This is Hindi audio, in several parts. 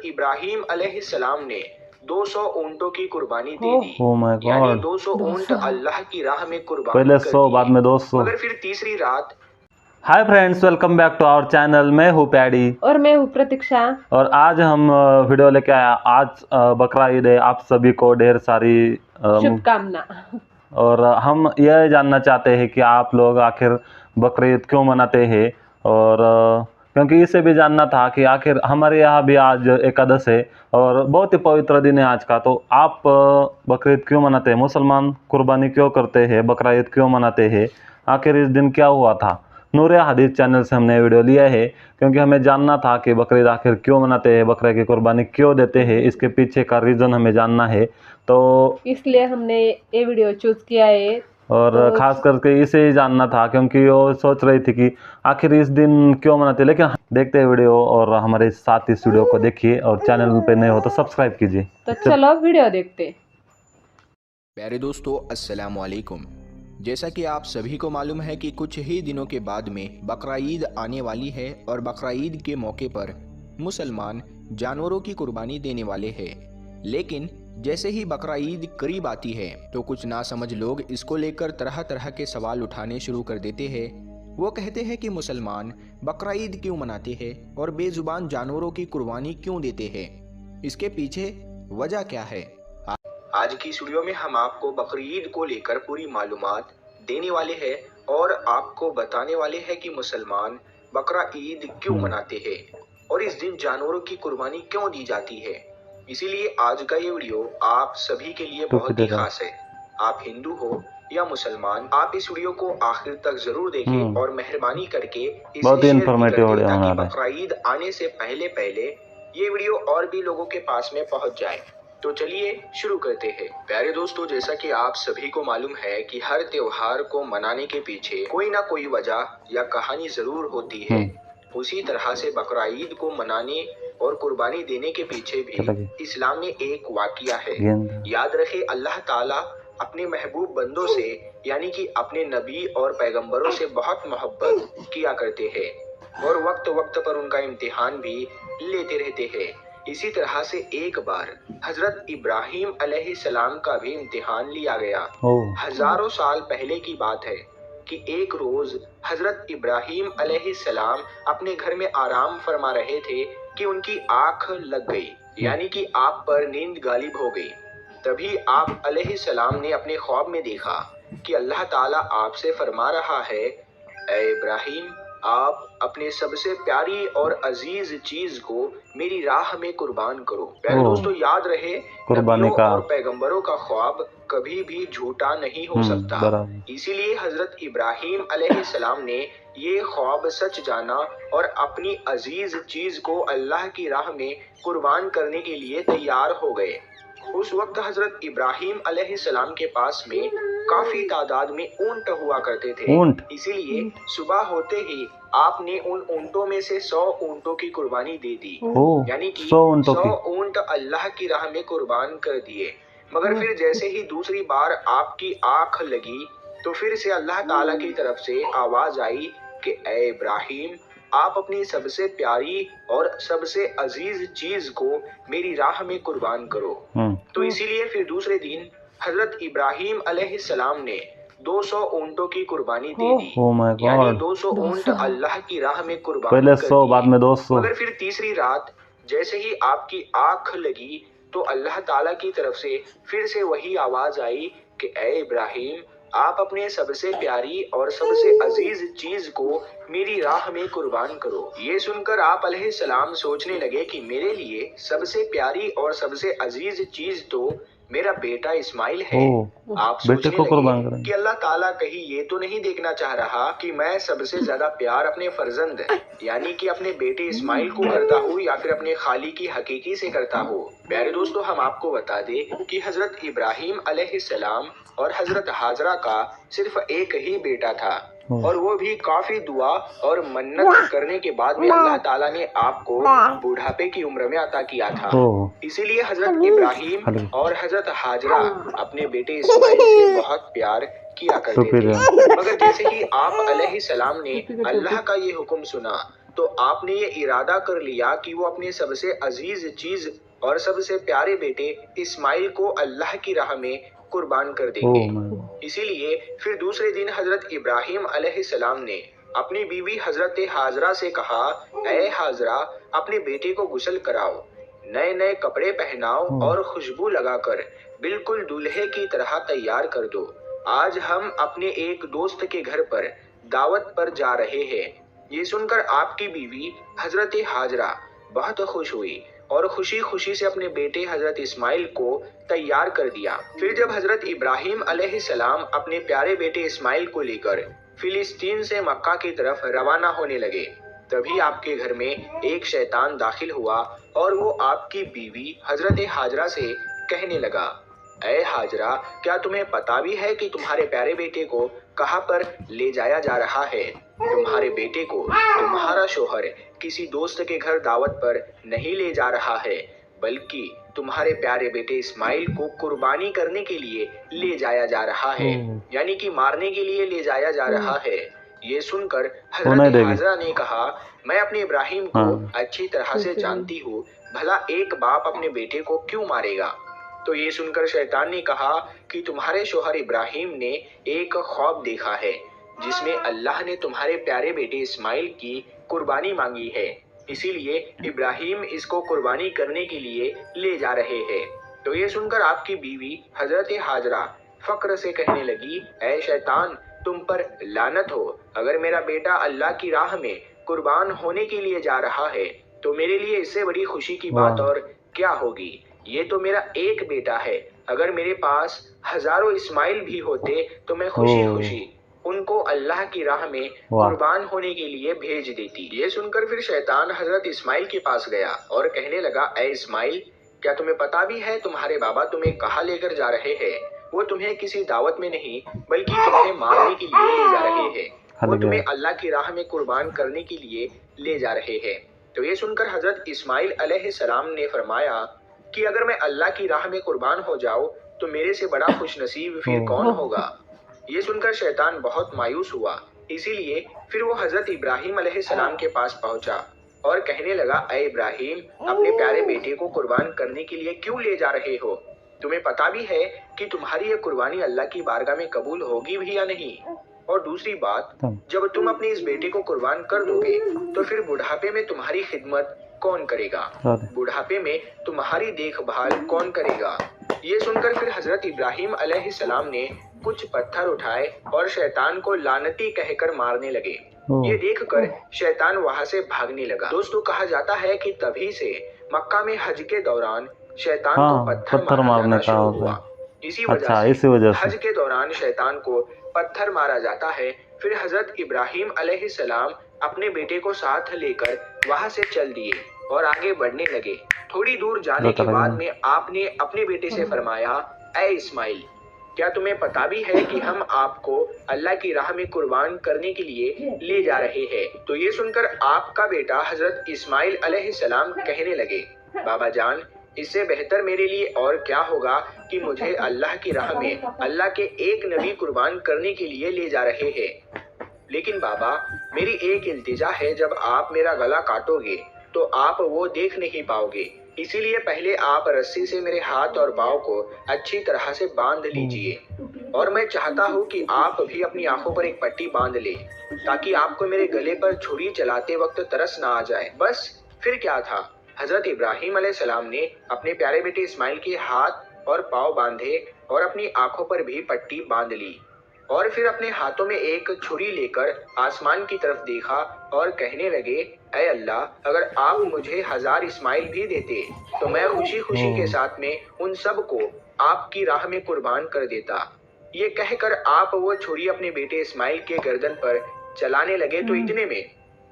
इब्राहीम अलैहिस्सलाम ने 200 ऊंटों की कुर्बानी दे दी। यानी 200 ऊंट अल्लाह की राह में कुर्बान पहले 100 बाद में 200। मगर फिर तीसरी रात। Hi friends, welcome back to our channel. मैं हूँ पैडी और मैं हूँ प्रतीक्षा। और आज हम वीडियो लेके आया। आज बकरा ईद है, आप सभी को ढेर सारी शुभकामना। और हम यह जानना चाहते हैं कि आप लोग आखिर बकरा ईद क्यों मनाते हैं, और क्योंकि इसे भी जानना था कि आखिर हमारे यहाँ भी आज एकादश है और बहुत ही पवित्र दिन है आज का। तो आप बकरा ईद क्यों मनाते हैं? मुसलमान कुर्बानी क्यों करते हैं? बकरा ईद क्यों मनाते हैं? आखिर इस दिन क्या हुआ था? नूर हदीस चैनल से हमने वीडियो लिया है क्योंकि हमें जानना था कि बकरा ईद आखिर क्यों मनाते हैं, बकरे की कुर्बानी क्यों देते हैं, इसके पीछे का रीज़न हमें जानना है। तो इसलिए हमने ये वीडियो चूज़ किया है और तो ख़ास करके इसे ही जानना था क्योंकि वो सोच रही थी कि आखिर इस दिन क्यों मनाते हैं। लेकिन देखते हैं वीडियो और हमारे साथ इस वीडियो को देखिए और चैनल पे नए हो तो सब्सक्राइब कीजिए। तो चलो वीडियो देखते। प्यारे दोस्तों, अस्सलाम वालेकुम। जैसा कि आप सभी को मालूम है कि कुछ ही दिनों के बाद में बकरा ईद आने वाली है और बकरा ईद के मौके पर मुसलमान जानवरों की कुर्बानी देने वाले हैं। लेकिन जैसे ही बकरा ईद करीब आती है तो कुछ नासमझ लोग इसको लेकर तरह तरह के सवाल उठाने शुरू कर देते हैं। वो कहते हैं कि मुसलमान बकरा ईद क्यों मनाते हैं और बेजुबान जानवरों की कुर्बानी क्यों देते हैं, इसके पीछे वजह क्या है। आज की इस वीडियो में हम आपको बकरी ईद को लेकर पूरी मालूमात देने वाले हैं और आपको बताने वाले हैं कि मुसलमान बकरा ईद क्यों मनाते हैं और इस दिन जानवरों की कुर्बानी क्यों दी जाती है। इसीलिए आज का ये वीडियो आप सभी के लिए बहुत ही खास है। आप हिंदू हो या मुसलमान, आप इस वीडियो को आखिर तक जरूर देखें और मेहरबानी करके बहुत ही इंफॉर्मेटिव वीडियो ताकि बकरा ईद आने से पहले पहले ये वीडियो और भी लोगों के पास में पहुंच जाए। तो चलिए शुरू करते हैं। प्यारे दोस्तों, जैसा कि आप सभी को मालूम है कि हर त्योहार को मनाने के पीछे कोई ना कोई वजह या कहानी जरूर होती है। उसी तरह से बकरा ईद को मनाने और कुर्बानी देने के पीछे भी इस्लाम में एक वाकया है। याद रखे, अल्लाह ताला अपने महबूब बंदों से यानी कि अपने नबी और पैगंबरों से बहुत मोहब्बत किया करते हैं और वक्त वक्त पर उनका इम्तिहान भी लेते रहते हैं। इसी तरह से एक बार हजरत इब्राहीम अलैहिस्सलाम का भी इम्तिहान लिया गया। हजारों साल पहले की बात है कि एक रोज हजरत इब्राहीम अलैहिस्सलाम अपने घर में आराम फरमा रहे थे कि उनकी आंख लग गई, यानी कि आप पर नींद गालिब हो गई। तभी आप अलैहिस्सलाम ने अपने ख्वाब में देखा कि अल्लाह ताला आपसे फरमा रहा है, ऐ इब्राहीम, आप अपने सबसे प्यारी और अजीज चीज को मेरी राह में कुर्बान करो। प्यारे दोस्तों, याद रहे, कुर्बानी का और पैगंबरों का ख्वाब कभी भी झूठा नहीं हो सकता। इसीलिए हजरत इब्राहीम अलैहिस्सलाम ने ये ख्वाब सच जाना और अपनी अजीज चीज को अल्लाह की राह में कुर्बान करने के लिए तैयार हो गए। उस वक्त हजरत इब्राहीम अलैहिस्सलाम के पास में काफी तादाद में ऊंट हुआ करते थे। इसीलिए सुबह होते ही आपने उन ऊंटों में से 100 ऊंटों की कुर्बानी दे दी, यानी कि 100 ऊंट अल्लाह की राह में कुर्बान कर दिए। मगर फिर जैसे ही दूसरी बार आपकी आंख लगी तो फिर से अल्लाह ताला की तरफ से आवाज आई कि ऐ इब्राहीम, आप अपनी सबसे प्यारी और सबसे अजीज चीज को मेरी राह में कुर्बान करो। तो इसीलिए फिर दूसरे दिन हजरत इब्राहीम अलैहिस्सलाम ने 200 ऊंटों की कुर्बानी दे दी। यानी 200 ऊंट अल्लाह की राह में कुर्बान पहले 100 बाद में 200। मगर फिर तीसरी रात जैसे ही आपकी आंख लगी तो अल्लाह ताला की तरफ से फिर से वही आवाज आई कि ऐ इब्राहीम, आप अपने सबसे प्यारी और सबसे अजीज चीज को मेरी राह में कुर्बान करो। ये सुनकर आप अलैहिस्सलाम सोचने लगे कि मेरे लिए सबसे प्यारी और सबसे अजीज चीज तो मेरा बेटा इस्माइल है। आप सोचने लगे कि अल्लाह ताला कहीं ये तो नहीं देखना चाह रहा कि मैं सबसे ज्यादा प्यार अपने फर्जंद यानी कि अपने बेटे इस्माइल को करता हूँ या फिर अपने खाली की हकीकी से करता हूँ। प्यारे दोस्तों, हम आपको बता दें कि हजरत इब्राहीम अलैहिस्सलाम और हजरत हाजरा का सिर्फ एक ही बेटा था और वो भी काफी दुआ और मन्नत करने के बाद में अल्लाह ताला ने आपको बुढ़ापे की उम्र में अता किया था। इसीलिए हजरत इब्राहीम और हजरत हाजरा अपने बेटे इस्माइल से बहुत प्यार किया करते थे। मगर जैसे ही आप अलैहिस्सलाम ने अल्लाह का ये हुक्म सुना तो आपने ये इरादा कर लिया कि वो अपने सबसे अजीज चीज और सबसे प्यारे बेटे इस्माइल को अल्लाह की राह में कुर्बान कर देंगे। इसीलिए फिर दूसरे दिन हजरत इब्राहिम अलैहिस्सलाम ने अपनी बीवी हजरत हाजरा से कहा, ऐ हाजरा, अपने बेटे को गुस्ल कराओ, नए नए कपड़े पहनाओ और खुशबू लगाकर बिल्कुल दूल्हे की तरह तैयार कर दो। आज हम अपने एक दोस्त के घर पर दावत पर जा रहे हैं। ये सुनकर आपकी बीवी हजरत हाजरा बहुत खुश हुई और खुशी खुशी से अपने बेटे हजरत इस्माइल को तैयार कर दिया। फिर जब हजरत इब्राहिम अलैहिस्सलाम अपने प्यारे बेटे इस्माइल को लेकर फिलिस्तीन से मक्का की तरफ रवाना होने लगे, तभी आपके घर में एक शैतान दाखिल हुआ और वो आपकी बीवी हजरत हाजरा से कहने लगा, ऐ हाजरा, क्या तुम्हें पता भी है कि तुम्हारे प्यारे बेटे को कहाँ पर ले जाया जा रहा है? तुम्हारे बेटे को तुम्हारा शोहर किसी दोस्त के घर दावत पर नहीं ले जा रहा है, बल्कि तुम्हारे प्यारे बेटे इस्माइल को कुर्बानी करने के लिए ले जाया जा रहा है, यानी कि मारने के लिए ले जाया जा रहा है। ये सुनकर हजरत हाजरा ने कहा, मैं अपने इब्राहिम को अच्छी तरह से जानती हूँ, भला एक बाप अपने बेटे को क्यों मारेगा? तो ये सुनकर शैतान ने कहा कि तुम्हारे शोहर इब्राहिम ने एक ख्वाब देखा है जिसमें अल्लाह ने तुम्हारे प्यारे बेटे इस्माइल की कुर्बानी मांगी है, इसीलिए इब्राहिम इसको कुर्बानी करने के लिए ले जा रहे हैं। तो ये सुनकर आपकी बीवी हजरत हाजरा फक्र से कहने लगी, ऐ शैतान, तुम पर लानत हो, अगर मेरा बेटा अल्लाह की राह में कुर्बान होने के लिए जा रहा है तो मेरे लिए इससे बड़ी खुशी की बात और क्या होगी? ये तो मेरा एक बेटा है, अगर मेरे पास हजारों इस्माइल भी होते तो मैं खुशी खुशी उनको अल्लाह की राह में कुर्बान होने के लिए भेज देती। ये सुनकर फिर शैतान हजरत इस्माइल के पास गया और कहने लगा, ऐ इस्माइल, क्या तुम्हें पता भी है तुम्हारे बाबा तुम्हें कहाँ लेकर जा रहे हैं? वो तुम्हें किसी दावत में नहीं बल्कि तुम्हें मारने के लिए ले जा रहे हैं, वो तुम्हें अल्लाह की राह में कुर्बान करने के लिए ले जा रहे हैं। तो ये सुनकर हजरत इस्माइल अलैहिस्सलाम ने फरमाया कि अगर मैं अल्लाह की राह में कुर्बान हो जाऊं तो मेरे से बड़ा खुश नसीब फिर कौन होगा? ये सुनकर शैतान बहुत मायूस हुआ, इसीलिए फिर वो हजरत इब्राहिम अलैहिस्सलाम के पास पहुंचा और कहने लगा, ऐ इब्राहिम, अपने प्यारे बेटे को कुर्बान करने के लिए क्यों ले जा रहे हो? तुम्हें पता भी है कि तुम्हारी ये कुर्बानी अल्लाह की बारगाह में कबूल होगी भी या नहीं? और दूसरी बात, जब तुम अपने इस बेटे को कुर्बान कर दोगे तो फिर बुढ़ापे में तुम्हारी खिदमत कौन करेगा? बुढ़ापे में तुम्हारी देखभाल कौन करेगा? ये सुनकर फिर हजरत इब्राहिम अलैहिस्सलाम ने कुछ पत्थर उठाए और शैतान को लानती कहकर मारने लगे। ये देखकर शैतान वहां से भागने लगा। दोस्तों, कहा जाता है कि तभी से मक्का में हज के दौरान शैतान को पत्थर मारने का हुआ। इसी वजह से हज के दौरान शैतान को पत्थर मारा जाता है। फिर हजरत इब्राहिम अलैहिस्सलाम अपने बेटे को साथ लेकर वहां से चल दिए और आगे बढ़ने लगे। थोड़ी दूर जाने के बाद में आपने अपने बेटे से फरमाया, ऐ इस्माइल, क्या तुम्हें पता भी है कि हम आपको अल्लाह की राह में कुर्बान करने के लिए ले जा रहे हैं? तो ये सुनकर आपका बेटा हजरत इस्माइल अलैहिस्सलाम कहने लगे, बाबा जान, इससे बेहतर मेरे लिए और क्या होगा कि मुझे अल्लाह की राह में अल्लाह के एक नबी कुर्बान करने के लिए ले जा रहे हैं। लेकिन बाबा, मेरी एक इल्तिजा है, जब आप मेरा गला काटोगे तो आप वो देख नहीं पाओगे, इसीलिए पहले आप रस्सी से मेरे हाथ और पाँव को अच्छी तरह से बांध लीजिए और मैं चाहता हूँ कि आप भी अपनी आंखों पर एक पट्टी बांध ले ताकि आपको मेरे गले पर छुरी चलाते वक्त तरस ना आ जाए। बस फिर क्या था, हजरत इब्राहिम अलैहिस्सलाम ने अपने प्यारे बेटे इस्माइल के हाथ और पाँव बांधे और अपनी आंखों पर भी पट्टी बांध ली और फिर अपने हाथों में एक छुरी लेकर आसमान की तरफ देखा और कहने लगे, ऐ अल्लाह, अगर आप मुझे 1000 इस्माइल भी देते तो मैं खुशी खुशी के साथ में उन सब को आपकी राह में कुर्बान कर देता। ये कहकर आप वो छुरी अपने बेटे इस्माइल के गर्दन पर चलाने लगे तो इतने में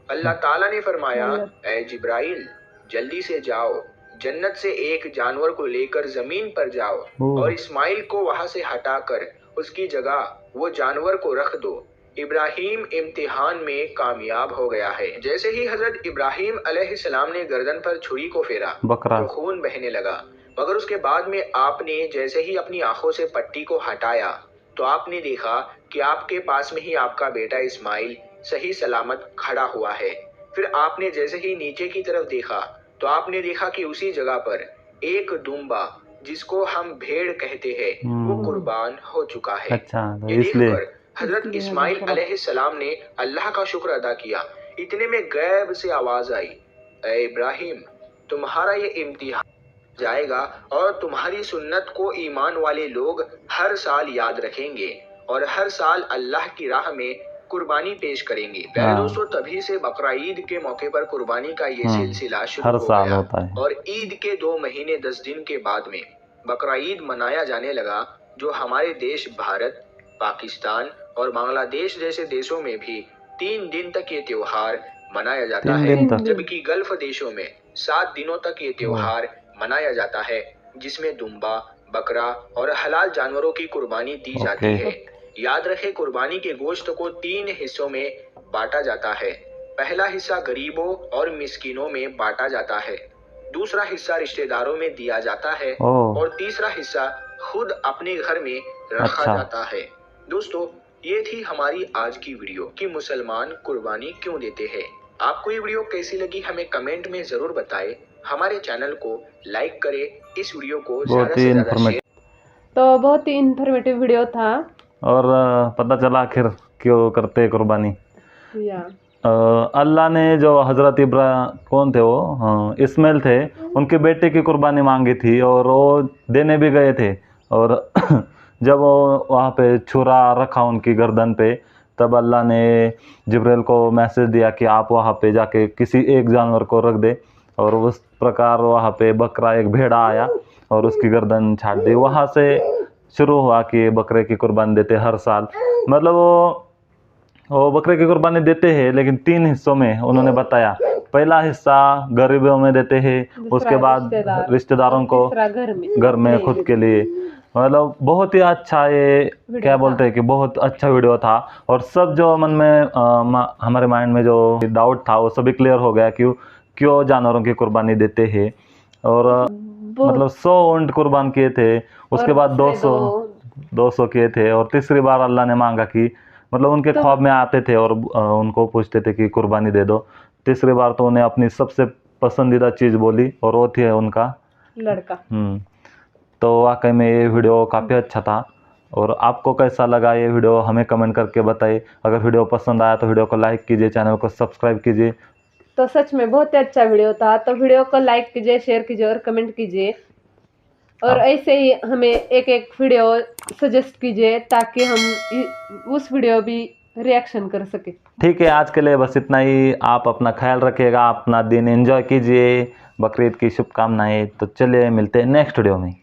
अल्लाह ताला ने फरमाया, ऐ जिब्राइल, जल्दी से जाओ, जन्नत से एक जानवर को लेकर जमीन पर जाओ और इस्माइल को वहां से हटाकर उसकी जगह वो जानवर को रख दो। इब्राहिम इम्तिहान में कामयाब हो गया है। जैसे ही हजरत इब्राहिम अलैहिस्सलाम ने गर्दन पर छुरी को फेरा तो खून बहने लगा, मगर उसके बाद में आपने जैसे ही अपनी आंखों से पट्टी को हटाया तो आपने देखा कि आपके पास में ही आपका बेटा इस्माइल सही सलामत खड़ा हुआ है। फिर आपने जैसे ही नीचे की तरफ देखा तो आपने देखा कि उसी जगह पर एक दुम्बा, जिसको हम भेड़ कहते हैं, वो कुर्बान हो चुका है। अच्छा, तो ये इसलिए देखकर हजरत इस्माइल अलैहिस्सलाम ने अल्लाह का शुक्र अदा किया। इतने में गैब से आवाज आई, ए इब्राहिम, तुम्हारा ये इम्तिहान जाएगा और तुम्हारी सुन्नत को ईमान वाले लोग हर साल याद रखेंगे और हर साल अल्लाह की राह में कुर्बानी पेश करेंगे। प्यारे दोस्तों, तभी से बकरा ईद के मौके पर कुर्बानी का ये सिलसिला शुरू हर हो साल गया होता है। और ईद के 2 महीने 10 दिन के बाद में बकरा ईद मनाया जाने लगा, जो हमारे देश भारत, पाकिस्तान और बांग्लादेश जैसे देशों में भी 3 दिन तक ये त्योहार मनाया जाता 3 है, दिन तक? जबकि गल्फ देशों में 7 दिनों तक ये त्योहार मनाया जाता है, जिसमें दुम्बा, बकरा और हलाल जानवरों की कुर्बानी दी जाती है। याद रखें, कुर्बानी के गोश्त को 3 हिस्सों में बांटा जाता है। पहला हिस्सा गरीबों और मिस्किनों में बांटा जाता है, दूसरा हिस्सा रिश्तेदारों में दिया जाता है और तीसरा हिस्सा खुद अपने घर में रखा जाता है। दोस्तों, ये थी हमारी आज की वीडियो कि मुसलमान कुर्बानी क्यों देते हैं। आपको ये वीडियो कैसी लगी हमें कमेंट में जरूर बताएं। हमारे चैनल को लाइक करें, इस वीडियो को ज्यादा से ज्यादा शेयर। तो बहुत ही इंफॉर्मेटिव वीडियो था और पता चला आखिर क्यों करते कुर्बानी। या अल्लाह ने जो हज़रत इब्राहिम, कौन थे वो, इस्माइल थे, उनके बेटे की कुर्बानी मांगी थी और वो देने भी गए थे। और जब वो वहाँ पे छुरा रखा उनकी गर्दन पे, तब अल्लाह ने जिब्राइल को मैसेज दिया कि आप वहाँ पे जाके किसी एक जानवर को रख दे। और उस प्रकार वहाँ पे बकरा, एक भेड़ा आया और उसकी गर्दन छाट दी। वहाँ से शुरू हुआ कि बकरे की कुर्बानी देते हर साल। मतलब वो बकरे की कुर्बानी देते हैं, लेकिन 3 हिस्सों में उन्होंने बताया। पहला हिस्सा गरीबों में देते हैं, उसके बाद रिश्तेदारों को, घर में खुद के लिए। मतलब बहुत ही अच्छा, ये क्या बोलते हैं कि बहुत अच्छा वीडियो था। और सब जो मन में हमारे माइंड में जो डाउट था वो सभी क्लियर हो गया, क्यों जानवरों की कुर्बानी देते हैं। और मतलब 100 ऊंट कुर्बान किए थे, उसके बाद 200 किए थे। और तीसरी बार अल्लाह ने मांगा कि, मतलब उनके ख्वाब में आते थे और उनको पूछते थे कि कुर्बानी दे दो। तीसरी बार तो उन्हें अपनी सबसे पसंदीदा चीज़ बोली और वो थी उनका लड़का। तो वाकई में ये वीडियो काफ़ी अच्छा था। और आपको कैसा लगा ये वीडियो हमें कमेंट करके बताइए। अगर वीडियो पसंद आया तो वीडियो को लाइक कीजिए, चैनल को सब्सक्राइब कीजिए। तो सच में बहुत ही अच्छा वीडियो था, तो वीडियो को लाइक कीजिए, शेयर कीजिए और कमेंट कीजिए। और ऐसे ही हमें एक वीडियो सजेस्ट कीजिए ताकि हम उस वीडियो भी रिएक्शन कर सके। ठीक है, आज के लिए बस इतना ही। आप अपना ख्याल रखिएगा, अपना दिन एंजॉय कीजिए। बकरीद की शुभकामनाएं। तो चलिए मिलते हैं नेक्स्ट वीडियो में।